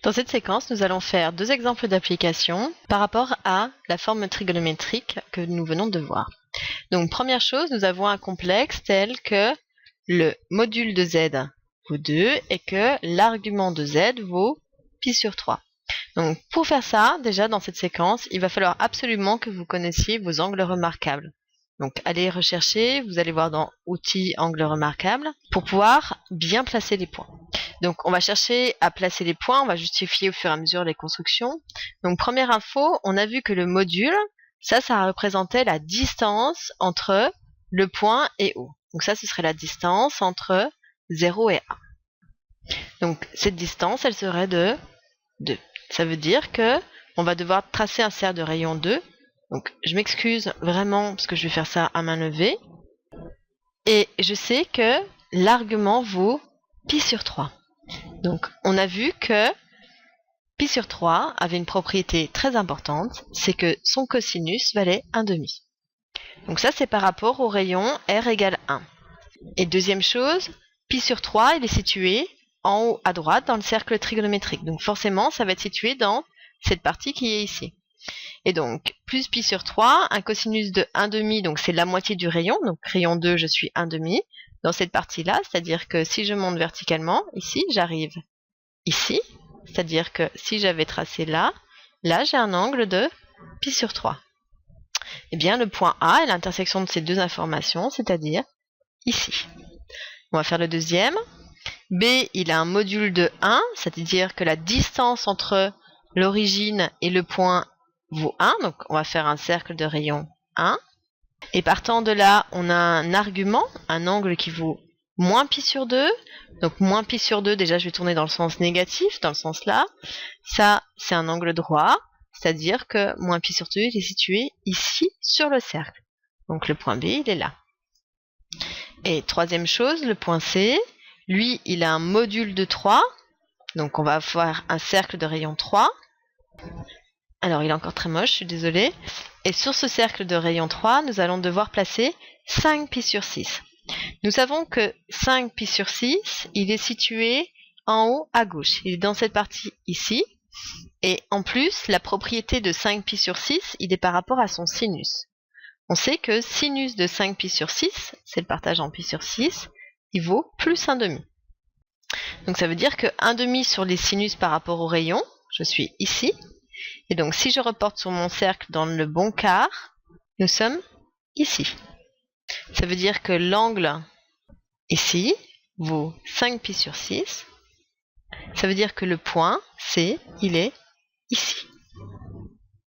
Dans cette séquence, nous allons faire deux exemples d'application par rapport à la forme trigonométrique que nous venons de voir. Donc, première chose, nous avons un complexe tel que le module de z vaut 2 et que l'argument de z vaut pi sur 3. Donc, pour faire ça, déjà dans cette séquence, il va falloir absolument que vous connaissiez vos angles remarquables. Donc, allez rechercher, vous allez voir dans Outils, angles remarquables, pour pouvoir bien placer les points. Donc, on va chercher à placer les points, on va justifier au fur et à mesure les constructions. Donc, première info, on a vu que le module, ça représentait la distance entre le point et O. Donc ça, ce serait la distance entre 0 et 1. Donc, cette distance, elle serait de 2. Ça veut dire que on va devoir tracer un cercle de rayon 2. Donc, je m'excuse vraiment parce que je vais faire ça à main levée. Et je sais que l'argument vaut pi sur 3. Donc, on a vu que pi sur 3 avait une propriété très importante, c'est que son cosinus valait 1/2. Donc ça, c'est par rapport au rayon r égale 1. Et deuxième chose, pi sur 3, il est situé en haut à droite dans le cercle trigonométrique. Donc forcément, ça va être situé dans cette partie qui est ici. Et donc, plus pi sur 3, un cosinus de 1/2, donc c'est la moitié du rayon. Donc rayon 2, je suis 1/2 dans cette partie-là. C'est-à-dire que si je monte verticalement, ici, j'arrive ici. C'est-à-dire que si j'avais tracé là, j'ai un angle de pi sur 3. Eh bien, le point A est l'intersection de ces deux informations, c'est-à-dire ici. On va faire le deuxième. B, il a un module de 1, c'est-à-dire que la distance entre l'origine et le point vaut 1. Donc, on va faire un cercle de rayon 1. Et partant de là, on a un argument, un angle qui vaut moins pi sur 2. Donc, moins pi sur 2, déjà, je vais tourner dans le sens négatif, dans le sens là. Ça, c'est un angle droit. C'est-à-dire que moins pi sur 2, il est situé ici sur le cercle. Donc le point B, il est là. Et troisième chose, le point C, lui, il a un module de 3. Donc on va avoir un cercle de rayon 3. Alors il est encore très moche, je suis désolée. Et sur ce cercle de rayon 3, nous allons devoir placer 5 pi sur 6. Nous savons que 5 pi sur 6, il est situé en haut à gauche. Il est dans cette partie ici. Et en plus, la propriété de 5 pi sur 6, il est par rapport à son sinus. On sait que sinus de 5 pi sur 6, c'est le partage en pi sur 6, il vaut plus 1/2. Donc ça veut dire que 1/2 sur les sinus par rapport au rayon, je suis ici. Et donc si je reporte sur mon cercle dans le bon quart, nous sommes ici. Ça veut dire que l'angle ici vaut 5 pi sur 6. Ça veut dire que le point C, il est ici.